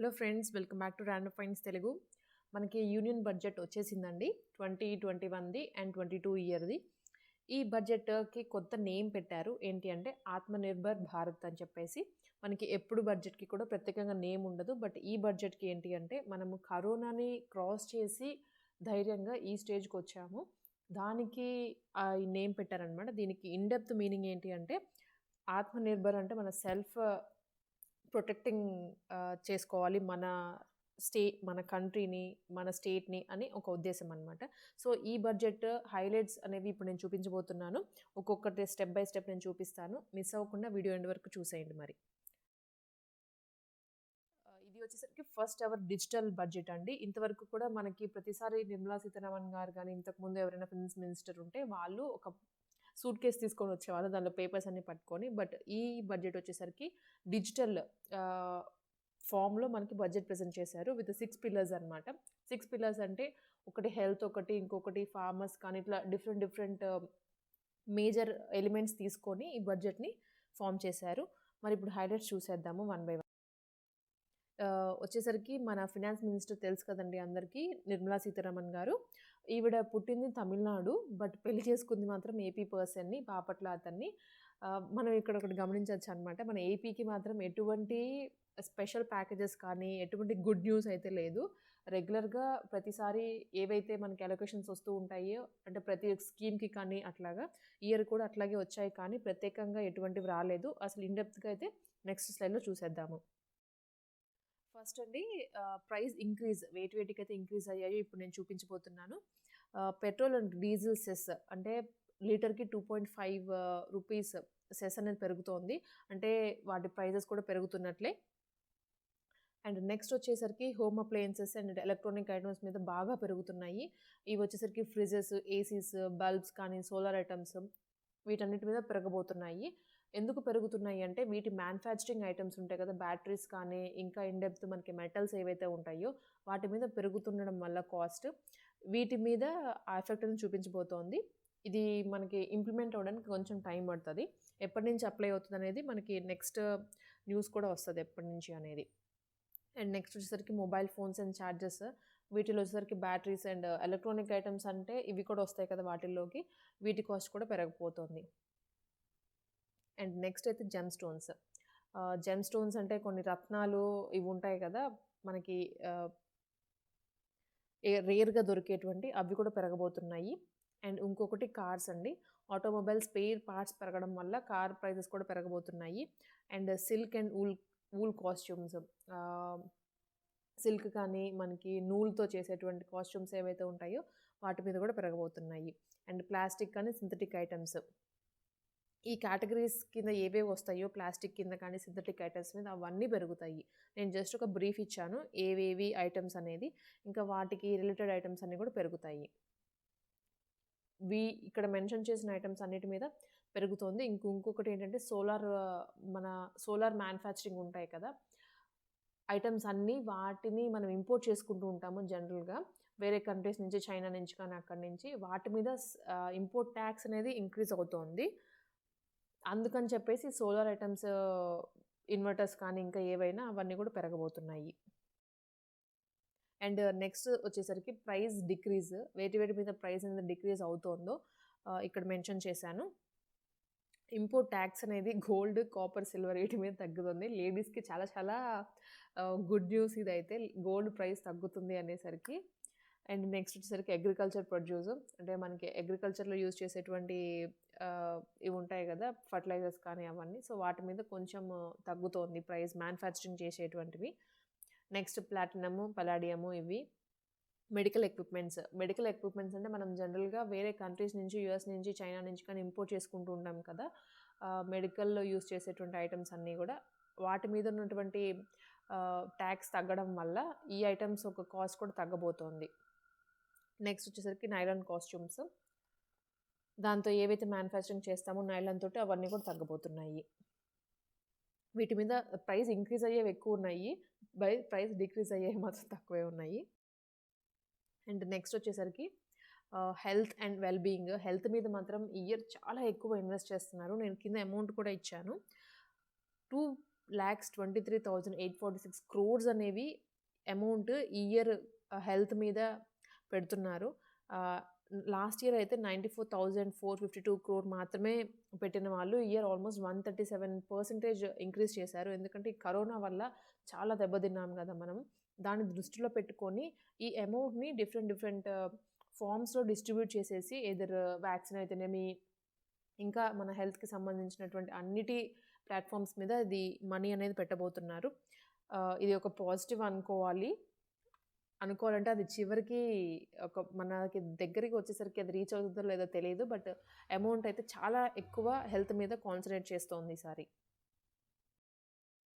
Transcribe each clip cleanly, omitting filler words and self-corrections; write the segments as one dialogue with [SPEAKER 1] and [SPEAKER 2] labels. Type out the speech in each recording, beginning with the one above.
[SPEAKER 1] Hello friends, welcome back to random finds Telugu. మనకి union budget వచ్చేసిందండి 2021ది and 22 ఇయర్ది. ఈ బడ్జెట్కి కొత్త నేమ్ పెట్టారు. ఏంటి అంటే ఆత్మనిర్భర్ భారత్ అని చెప్పేసి. మనకి ఎప్పుడు బడ్జెట్కి కూడా ప్రత్యేకంగా నేమ్ ఉండదు. బట్ ఈ బడ్జెట్కి ఏంటి అంటే మనము కరోనాని క్రాస్ చేసి ధైర్యంగా ఈ స్టేజ్కి వచ్చాము. దానికి ఈ నేమ్ పెట్టారనమాట. దీనికి ఇన్డెప్త్ మీనింగ్ ఏంటి అంటే ఆత్మనిర్భర్ అంటే మన సెల్ఫ్ ప్రొటెక్టింగ్ చేసుకోవాలి మన కంట్రీని, మన స్టేట్‌ని అని ఒక ఉద్దేశం అనమాట. సో, ఈ బడ్జెట్ హైలైట్స్ అనేవి ఇప్పుడు నేను చూపించబోతున్నాను. ఒక్కొక్కటి స్టెప్ బై స్టెప్ నేను చూపిస్తాను. మిస్ అవ్వకుండా వీడియో ఎండ్ వరకు చూసేయండి మరి. ఇది వచ్చేసరికి ఫస్ట్ ఎవర్ డిజిటల్ బడ్జెట్ అండి. ఇంతవరకు కూడా మనకి ప్రతిసారి నిర్మలా సీతారామన్ గారు గానీ, ఇంతకుముందు ఎవరైనా ఫినాన్స్ మినిస్టర్ ఉంటే వాళ్ళు ఒక సూట్ కేస్ తీసుకొని వచ్చేవాళ్ళు. దానిలో పేపర్స్ అన్నీ పట్టుకొని. బట్ ఈ బడ్జెట్ వచ్చేసరికి డిజిటల్ ఫామ్‌లో మనకి బడ్జెట్ ప్రెజెంట్ చేశారు. విత్ 6 పిల్లర్స్ అనమాట. 6 పిల్లర్స్ అంటే ఒకటి హెల్త్, ఒకటి ఇంకొకటి ఫార్మర్స్ కానీ ఇట్లా డిఫరెంట్ మేజర్ ఎలిమెంట్స్ తీసుకొని ఈ బడ్జెట్‌ని ఫార్మ్ చేశారు. మరి ఇప్పుడు హైలైట్స్ చూసేద్దాము వన్ బై వన్. వచ్చేసరికి మన ఫినాన్స్ మినిస్టర్ తెలుసు కదండి అందరికీ, నిర్మలా సీతారామన్ గారు. ఈవిడ పుట్టింది తమిళనాడు. బట్ పెళ్లి చేసుకుంది మాత్రం ఏపీ పర్సన్‌ని, బాపట్ల అతన్ని. మనం ఇక్కడ ఒకటి గమనించొచ్చు అనమాట. మన ఏపీకి మాత్రం ఎటువంటి స్పెషల్ ప్యాకేజెస్ కానీ, ఎటువంటి గుడ్ న్యూస్ అయితే లేదు. రెగ్యులర్‌గా ప్రతిసారి ఏవైతే మనకి అలొకేషన్స్ వస్తూ ఉంటాయో, అంటే ప్రతి స్కీమ్‌కి కానీ అట్లాగా, ఇయర్ కూడా అట్లాగే వచ్చాయి కానీ ప్రత్యేకంగా ఎటువంటివి రాలేదు. అసలు ఇన్ డెప్త్‌గా అయితే నెక్స్ట్ స్లైడ్‌లో చూసేద్దాము. ఫస్ట్ అండి ప్రైస్ ఇంక్రీజ్ వేటికైతే ఇంక్రీజ్ అయ్యాయో ఇప్పుడు నేను చూపించబోతున్నాను. పెట్రోల్ అండ్ డీజిల్ సెస్ అంటే లీటర్‌కి 2.5 రూపీస్ సెస్ అనేది పెరుగుతోంది. అంటే వాటి ప్రైజెస్ కూడా పెరుగుతున్నట్లే. అండ్ నెక్స్ట్ వచ్చేసరికి home appliances and electronic items మీద బాగా పెరుగుతున్నాయి. ఇవి వచ్చేసరికి ఫ్రిడ్జెస్, ఏసీస్, బల్బ్స్ కానీ, సోలార్ ఐటమ్స్ వీటన్నిటి మీద పెరగబోతున్నాయి. ఎందుకు పెరుగుతున్నాయి అంటే వీటి మ్యానుఫ్యాక్చరింగ్ ఐటమ్స్ ఉంటాయి కదా, బ్యాటరీస్ కానీ ఇంకా ఇన్ డెప్త్ మనకి మెటల్స్ ఏవైతే ఉంటాయో వాటి మీద పెరుగుతుండడం వల్ల కాస్ట్ వీటి మీద ఆ ఎఫెక్ట్ని చూపించబోతోంది. ఇది మనకి ఇంప్లిమెంట్ అవ్వడానికి కొంచెం టైం పడుతుంది. ఎప్పటి నుంచి అప్లై అవుతుంది అనేది మనకి నెక్స్ట్ న్యూస్ కూడా వస్తుంది ఎప్పటి నుంచి అనేది. అండ్ నెక్స్ట్ వచ్చేసరికి మొబైల్ ఫోన్స్ అండ్ ఛార్జెస్. వీటిలో వచ్చేసరికి బ్యాటరీస్ అండ్ ఎలక్ట్రానిక్ ఐటమ్స్ అంటే ఇవి కూడా వస్తాయి కదా వాటిల్లోకి, వీటి కాస్ట్ కూడా పెరగబోతోంది. అండ్ నెక్స్ట్ అయితే జెమ్ స్టోన్స్. జెమ్ స్టోన్స్ అంటే కొన్ని రత్నాలు ఇవి ఉంటాయి కదా మనకి రేర్‌గా దొరికేటువంటి అవి కూడా పెరగబోతున్నాయి. అండ్ ఇంకొకటి కార్స్ అండి. ఆటోమొబైల్ స్పేర్ పార్ట్స్ పెరగడం వల్ల కార్ ప్రైసెస్ కూడా పెరగబోతున్నాయి. And silk and wool costumes, silk కానీ మనకి నూలుతో చేసేటువంటి కాస్ట్యూమ్స్ ఏవైతే ఉంటాయో వాటి మీద కూడా పెరగబోతున్నాయి. అండ్ ప్లాస్టిక్ కానీ సింథటిక్ ఐటమ్స్, ఈ కేటగిరీస్ కింద ఏవేవి వస్తాయో ప్లాస్టిక్ కింద కానీ సింథటిక్ ఐటమ్స్ మీద అవన్నీ పెరుగుతాయి. నేను జస్ట్ ఒక బ్రీఫ్ ఇచ్చాను ఏవేవి ఐటమ్స్ అనేది. ఇంకా వాటికి రిలేటెడ్ ఐటమ్స్ అన్నీ కూడా పెరుగుతాయి. ఇక్కడ మెన్షన్ చేసిన ఐటమ్స్ అన్నిటి మీద పెరుగుతోంది. ఇంకొకటి ఏంటంటే మన సోలార్ మ్యానుఫ్యాక్చరింగ్ ఉంటాయి కదా ఐటమ్స్ అన్నీ, వాటిని మనం ఇంపోర్ట్ చేసుకుంటూ ఉంటాము జనరల్‌గా వేరే కంట్రీస్ నుంచి, చైనా నుంచి కానీ అక్కడి నుంచి. వాటి మీద ఇంపోర్ట్ ట్యాక్స్ అనేది ఇంక్రీజ్ అవుతోంది. అందుకని చెప్పేసి సోలార్ ఐటమ్స్, ఇన్వర్టర్స్ కానీ ఇంకా ఏవైనా అవన్నీ కూడా పెరగబోతున్నాయి. అండ్ నెక్స్ట్ వచ్చేసరికి ప్రైస్ డిక్రీజ్. వేటి మీద ప్రైస్ అనేది డిక్రీజ్ అవుతోందో ఇక్కడ మెన్షన్ చేశాను. ఇంపోర్ట్ ట్యాక్స్ అనేది గోల్డ్, కాపర్, సిల్వర్ వీటి మీద తగ్గుతుంది. లేడీస్‌కి చాలా గుడ్ న్యూస్ ఇదైతే, గోల్డ్ ప్రైస్ తగ్గుతుంది అనేసరికి. అండ్ నెక్స్ట్ వచ్చేసరికి అగ్రికల్చర్ ప్రొడ్యూస్ అంటే మనకి అగ్రికల్చర్‌లో యూజ్ చేసేటువంటి ఇవి ఉంటాయి కదా ఫర్టిలైజర్స్ కానీ అవన్నీ. సో వాటి మీద కొంచెం తగ్గుతోంది ప్రైస్, మ్యానుఫ్యాక్చరింగ్ చేసేటువంటివి. నెక్స్ట్ ప్లాటినము, పలాడియము ఇవి. మెడికల్ ఎక్విప్మెంట్స్ అంటే మనం జనరల్‌గా వేరే కంట్రీస్ నుంచి, యూఎస్ నుంచి, చైనా నుంచి కానీ ఇంపోర్ట్ చేసుకుంటూ ఉంటాం కదా. మెడికల్‌లో యూజ్ చేసేటువంటి ఐటమ్స్ అన్నీ కూడా వాటి మీద ఉన్నటువంటి ట్యాక్స్ తగ్గడం వల్ల ఈ ఐటమ్స్ ఒక కాస్ట్ కూడా తగ్గబోతోంది. నెక్స్ట్ వచ్చేసరికి నైలాన్ కాస్ట్యూమ్స్. దాంతో ఏవైతే మ్యానుఫ్యాక్చరింగ్ చేస్తామో నైలాన్ తోటి అవన్నీ కూడా తగ్గబోతున్నాయి. వీటి మీద ప్రైస్ ఇంక్రీజ్ అయ్యేవి ఎక్కువ ఉన్నాయి. ప్రైస్ డిక్రీజ్ అయ్యేవి మాత్రం తక్కువే ఉన్నాయి. అండ్ నెక్స్ట్ వచ్చేసరికి health and well being. Health మీద మాత్రం ఈ ఇయర్ చాలా ఎక్కువ ఇన్వెస్ట్ చేస్తున్నారు. నేను కింద అమౌంట్ కూడా ఇచ్చాను. 1,23,846 క్రోర్స్ అనేవి అమౌంట్ ఈ ఇయర్ హెల్త్ మీద పెడుతున్నారు. లాస్ట్ ఇయర్ అయితే 94,452 క్రోర్ మాత్రమే పెట్టిన వాళ్ళు ఈ ఇయర్ ఆల్మోస్ట్ 137% ఇంక్రీజ్ చేశారు. ఎందుకంటే ఈ కరోనా వల్ల చాలా దెబ్బతిన్నాం కదా మనం. దాన్ని దృష్టిలో పెట్టుకొని ఈ అమౌంట్‌ని డిఫరెంట్ ఫార్మ్స్‌లో డిస్ట్రిబ్యూట్ చేసేసి ఎయిదర్ వ్యాక్సిన్ అయితేనేమి, ఇంకా మన హెల్త్‌కి సంబంధించినటువంటి అన్నిటి ప్లాట్‌ఫార్మ్స్ మీద ఇది మనీ అనేది పెట్టబోతున్నారు. ఇది ఒక పాజిటివ్ అనుకోవాలంటే అది చివరికి మనకి దగ్గరికి వచ్చేసరికి అది రీచ్ అవుతుందో లేదో తెలీదు. బట్ అమౌంట్ అయితే చాలా ఎక్కువ హెల్త్ మీద కాన్సంట్రేట్ చేస్తోంది ఈసారి.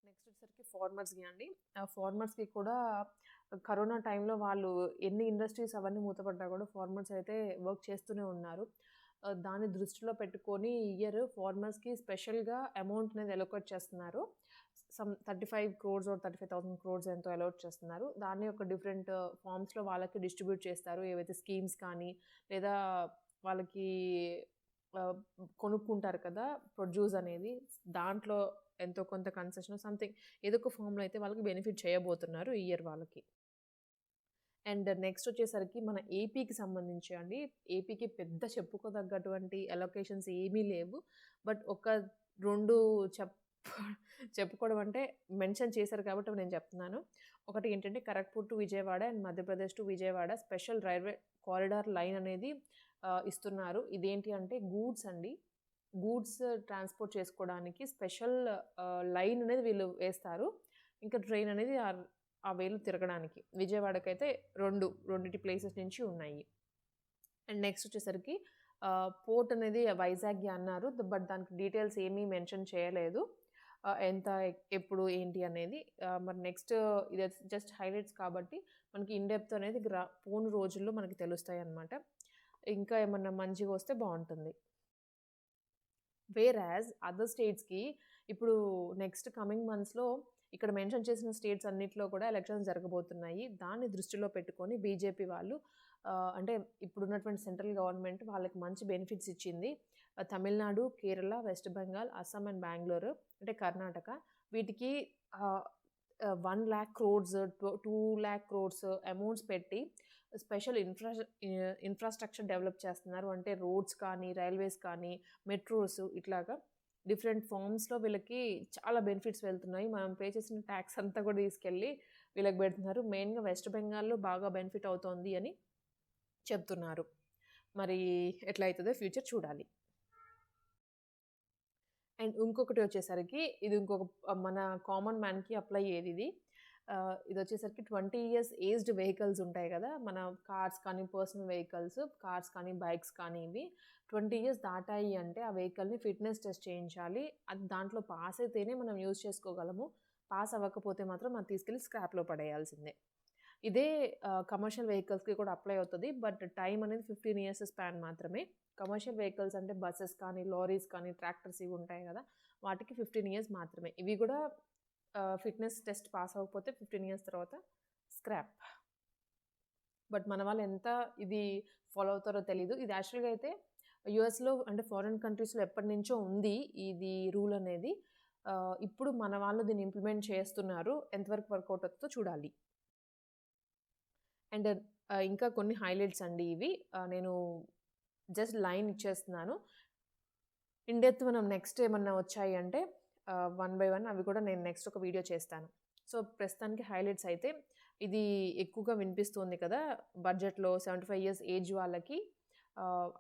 [SPEAKER 1] నెక్స్ట్ వచ్చేసరికి ఫార్మర్స్‌కి అండి. ఫార్మర్స్‌కి కూడా కరోనా టైంలో వాళ్ళు ఎన్ని ఇండస్ట్రీస్ అవన్నీ మూతపడ్డా కూడా ఫార్మర్స్ అయితే వర్క్ చేస్తూనే ఉన్నారు. దాన్ని దృష్టిలో పెట్టుకొని ఈ ఇయర్ ఫార్మర్స్‌కి స్పెషల్‌గా అమౌంట్ అనేది అలొకేట్ చేస్తున్నారు. సమ్ 35 క్రోర్స్ ఆర్ 35,000 క్రోర్స్ ఎంతో అలౌట్ చేస్తున్నారు. దాన్ని ఒక డిఫరెంట్ ఫార్మ్స్‌లో వాళ్ళకి డిస్ట్రిబ్యూట్ చేస్తారు. ఏవైతే స్కీమ్స్ కానీ లేదా వాళ్ళకి ఆహ్, కొనుక్కుంటారు కదా ప్రొడ్యూస్ అనేది, దాంట్లో ఎంతో కొంత కన్సెషన్ సంథింగ్ ఏదో ఒక ఫార్మ్‌లో అయితే వాళ్ళకి బెనిఫిట్ చేయబోతున్నారు ఈ ఇయర్ వాళ్ళకి. అండ్ నెక్స్ట్ వచ్చేసరికి మన ఏపీకి సంబంధించి అండి. ఏపీకి పెద్ద చెప్పుకోదగ్గటువంటి అలొకేషన్స్ ఏమీ లేవు. బట్ ఒక 2 చెప్పుకోవడం అంటే మెన్షన్ చేశారు కాబట్టి నేను చెప్తున్నాను. ఒకటి ఏంటంటే Kharagpur to Vijayawada and Madhya Pradesh to Vijayawada special railway corridor line అనేది ఇస్తున్నారు. ఇదేంటి అంటే గూడ్స్ అండి. గూడ్స్ ట్రాన్స్‌పోర్ట్ చేసుకోవడానికి స్పెషల్ లైన్ అనేది వీళ్ళు వేస్తారు. ఇంకా ట్రైన్ అనేది ఆ వేలో తిరగడానికి. విజయవాడకైతే రెండిటి ప్లేసెస్ నుంచి ఉన్నాయి. అండ్ నెక్స్ట్ వచ్చేసరికి పోర్ట్ అనేది వైజాగ్‌కి అన్నారు. బట్ దానికి డీటెయిల్స్ ఏమీ మెన్షన్ చేయలేదు. ఎంత, ఎప్పుడు, ఏంటి అనేది. మరి నెక్స్ట్ ఇది జస్ట్ హైలైట్స్ కాబట్టి మనకి ఇన్ డెప్త్ అనేది పోను రోజుల్లో మనకి తెలుస్తాయన్నమాట. ఇంకా ఏమన్నా మంచిగా వస్తే బావుంటుంది. వేరాజ్ అదర్ స్టేట్స్‌కి ఇప్పుడు నెక్స్ట్ కమింగ్ మంత్స్‌లో ఇక్కడ మెన్షన్ చేసిన స్టేట్స్ అన్నిట్లో కూడా ఎలక్షన్స్ జరగబోతున్నాయి. దాన్ని దృష్టిలో పెట్టుకొని బీజేపీ వాళ్ళు అంటే ఇప్పుడున్నటువంటి సెంట్రల్ గవర్నమెంట్ వాళ్ళకి మంచి బెనిఫిట్స్ ఇచ్చింది. తమిళనాడు, కేరళ, వెస్ట్ బెంగాల్, అస్సాం అండ్ బెంగుళూరు అంటే కర్ణాటక వీటికి 1,00,000 క్రోర్స్, 2,00,000 క్రోర్స్ అమౌంట్స్ పెట్టి స్పెషల్ ఇన్‌ఫ్రాస్ట్రక్చర్ డెవలప్ చేస్తున్నారు. అంటే రోడ్స్ కానీ, రైల్వేస్ కానీ, మెట్రోస్ ఇట్లాగా డిఫరెంట్ ఫార్మ్స్‌లో వీళ్ళకి చాలా బెనిఫిట్స్ వెళ్తున్నాయి. మనం పే చేసిన టాక్స్ అంతా కూడా తీసుకెళ్ళి వీళ్ళకి పెడుతున్నారు. మెయిన్‌గా వెస్ట్ బెంగాల్‌లో బాగా బెనిఫిట్ అవుతోంది అని చెప్తున్నారు. మరి ఎట్లా అయితదో ఫ్యూచర్ చూడాలి. అండ్ ఇంకొకటి వచ్చేసరికి ఇది ఇంకొక మన కామన్ మ్యాన్‌కి అప్లై అయ్యేదిది. ఇదొచ్చేసరికి 20 ఇయర్స్ ఏజ్డ్ వెహికల్స్ ఉంటాయి గదా! మన కార్స్ కానీ, పర్సనల్ వెహికల్స్, కార్స్ కానీ, బైక్స్ కానీ ఇవి 20 ఇయర్స్ దాటాయి అంటే ఆ వెహికల్‌ని ఫిట్‌నెస్ టెస్ట్ చేయించాలి. అది దాంట్లో పాస్ అయితేనే మనం యూజ్ చేసుకోగలము. పాస్ అవ్వకపోతే మాత్రం అది తీసుకెళ్ళి స్క్రాప్‌లో పడేయాల్సిందే. ఇదే కమర్షియల్ వెహికల్స్‌కి కూడా అప్లై అవుతది. బట్ టైమ్ అనేది 15 ఇయర్స్ స్పాన్ మాత్రమే. కమర్షియల్ వెహికల్స్ అంటే బసెస్ కానీ, లారీస్ కానీ, ట్రాక్టర్స్ ఇవి ఉంటాయి గదా! వాటికి 15 ఇయర్స్ మాత్రమే. ఇవి గూడా ఫిట్‌నెస్ టెస్ట్ పాస్ అవ్వకపోతే 15 ఇయర్స్ తర్వాత స్క్రాప్. బట్ మన వాళ్ళు ఎంత ఇది ఫాలో అవుతారో తెలీదు. ఇది యాక్చువల్‌గా అయితే యూఎస్‌లో అంటే ఫారిన్ కంట్రీస్‌లో ఎప్పటినుంచో ఉంది ఇది రూల్ అనేది. ఇప్పుడు మన వాళ్ళు దీన్ని ఇంప్లిమెంట్ చేస్తున్నారు. ఎంతవరకు వర్కౌట్ అవుతుందో చూడాలి. అండ్ ఇంకా కొన్ని హైలైట్స్ అండి ఇవి. నేను జస్ట్ లైన్ ఇచ్చేస్తున్నాను. ఇన్ డెప్త్ మనం నెక్స్ట్ ఏమన్నా వచ్చాయి అంటే వన్ బై వన్ అవి కూడా నేను నెక్స్ట్ ఒక వీడియో చేస్తాను. సో, ప్రస్తుతానికి హైలైట్స్ అయితే ఇది ఎక్కువగా వినిపిస్తుంది కదా! బడ్జెట్‌లో 75 ఇయర్స్ ఏజ్ వాళ్ళకి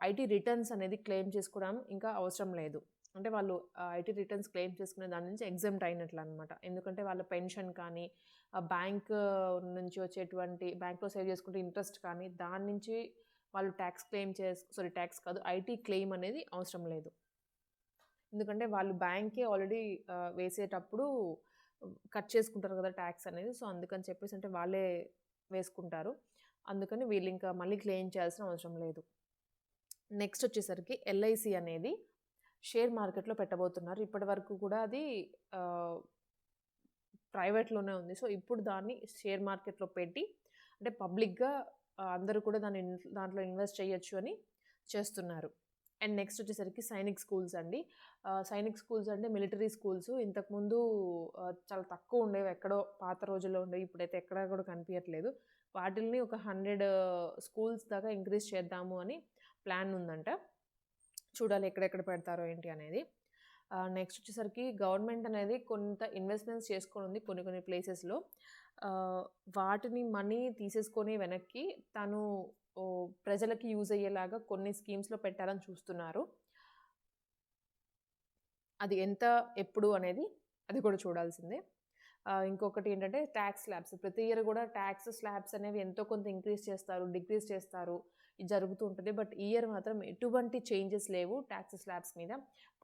[SPEAKER 1] ఐటీ రిటర్న్స్ అనేది క్లెయిమ్ చేసుకోవడం ఇంకా అవసరం లేదు. అంటే వాళ్ళు ఐటీ రిటర్న్స్ క్లెయిమ్ చేసుకునే దాని నుంచి ఎగ్జెంప్ట్ అయినట్లనమాట. ఎందుకంటే వాళ్ళ పెన్షన్ కానీ, బ్యాంక్ నుంచి వచ్చేటువంటి బ్యాంక్‌లో సేవ్ చేసుకుంటే ఇంట్రెస్ట్ కానీ, దాని నుంచి వాళ్ళు ట్యాక్స్ కాదు ఐటీ క్లెయిమ్ అనేది అవసరం లేదు. ఎందుకంటే వాళ్ళు బ్యాంకే ఆల్రెడీ వేసేటప్పుడు కట్ చేసుకుంటారు కదా ట్యాక్స్ అనేది. సో, అందుకని చెప్పేసి అంటే వాళ్ళే వేసుకుంటారు. అందుకని వీళ్ళు ఇంకా మళ్ళీ క్లెయిమ్ చేయాల్సిన అవసరం లేదు. నెక్స్ట్ వచ్చేసరికి ఎల్ఐసి అనేది షేర్ మార్కెట్‌లో పెట్టబోతున్నారు. ఇప్పటివరకు కూడా అది ప్రైవేట్‌లోనే ఉంది. సో, ఇప్పుడు దాన్ని షేర్ మార్కెట్‌లో పెట్టి అంటే పబ్లిక్‌గా అందరూ కూడా దాంట్లో ఇన్వెస్ట్ చేయొచ్చు అని చేస్తున్నారు. అండ్ నెక్స్ట్ వచ్చేసరికి సైనిక్ స్కూల్స్ అండి. సైనిక్ స్కూల్స్ అంటే మిలిటరీ స్కూల్స్. ఇంతకుముందు చాలా తక్కువ ఉండేవి. ఎక్కడో పాత రోజుల్లో ఉండేవి. ఇప్పుడైతే ఎక్కడా కూడా కనిపియట్లేదు. వాటిల్ని ఒక 100 స్కూల్స్ దాకా ఇంక్రీజ్ చేద్దాము అని ప్లాన్ ఉందంట. చూడాలి ఎక్కడెక్కడ పెడతారో ఏంటి అనేది. నెక్స్ట్ వచ్చేసరికి గవర్నమెంట్ అనేది కొంత ఇన్వెస్ట్‌మెంట్స్ చేసుకోనుంది కొన్ని కొన్ని ప్లేసెస్‌లో. వాటిని మనీ తీసేసుకొని వెనక్కి తను ప్రజలకి యూజ్ అయ్యేలాగా కొన్ని స్కీమ్స్‌లో పెట్టాలని చూస్తున్నారు. అది ఎంత, ఎప్పుడు అనేది అది కూడా చూడాల్సిందే. ఇంకొకటి ఏంటంటే టాక్స్ స్లాబ్స్. ప్రతి ఇయర్ కూడా టాక్స్ స్లాబ్స్ అనేవి ఎంతో కొంత ఇంక్రీజ్ చేస్తారు, డిక్రీజ్ చేస్తారు. ఇది జరుగుతూ ఉంటది. బట్ ఈ ఇయర్ మాత్రం ఎటువంటి చేంజెస్ లేవు టాక్స్ స్లాబ్స్ మీద.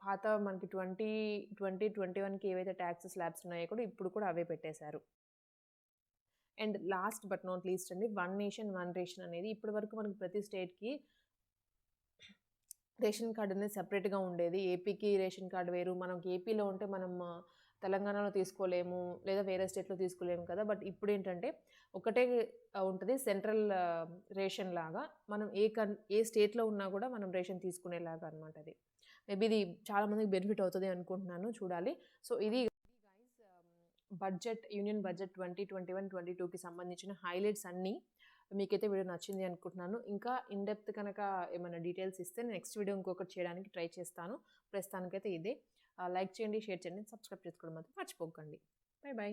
[SPEAKER 1] పాత మనకి 21కి ఏవైతే టాక్స్ స్లాబ్స్ ఉన్నాయో కూడా ఇప్పుడు కూడా అవే పెట్టేశారు. And last but not least అండి, వన్ నేషన్ వన్ రేషన్ అనేది ఇప్పటివరకు మనకి ప్రతి స్టేట్‌కి రేషన్ కార్డ్ అనేది సెపరేట్‌గా ఉండేది. ఏపీకి రేషన్ కార్డ్ వేరు. మనకి ఏపీలో ఉంటే మనం తెలంగాణలో తీసుకోలేము. లేదా వేరే స్టేట్‌లో తీసుకోలేము కదా! బట్ ఇప్పుడేంటంటే ఒకటే ఉంటది. సెంట్రల్ రేషన్ లాగా మనం ఏ స్టేట్‌లో ఉన్నా కూడా మనం రేషన్ తీసుకునేలాగా అనమాట అది. మేబీ ఇది చాలా మందికి బెనిఫిట్ అవుతది అనుకుంటున్నాను. చూడాలి. సో ఇది బడ్జెట్, యూనియన్ బడ్జెట్ 2021, 22కి సంబంధించిన హైలైట్స్ అన్నీ. మీకైతే వీడియో నచ్చింది అనుకుంటున్నాను. ఇంకా ఇన్ డెప్త్ కనుక ఏమైనా డీటెయిల్స్ ఇస్తే నెక్స్ట్ వీడియో ఇంకొకటి చేయడానికి ట్రై చేస్తాను. ప్రస్తుతానికైతే ఇదే. లైక్ చేయండి, షేర్ చేయండి, సబ్స్క్రైబ్ చేసుకోవడం మాత్రం మర్చిపోకండి. By by.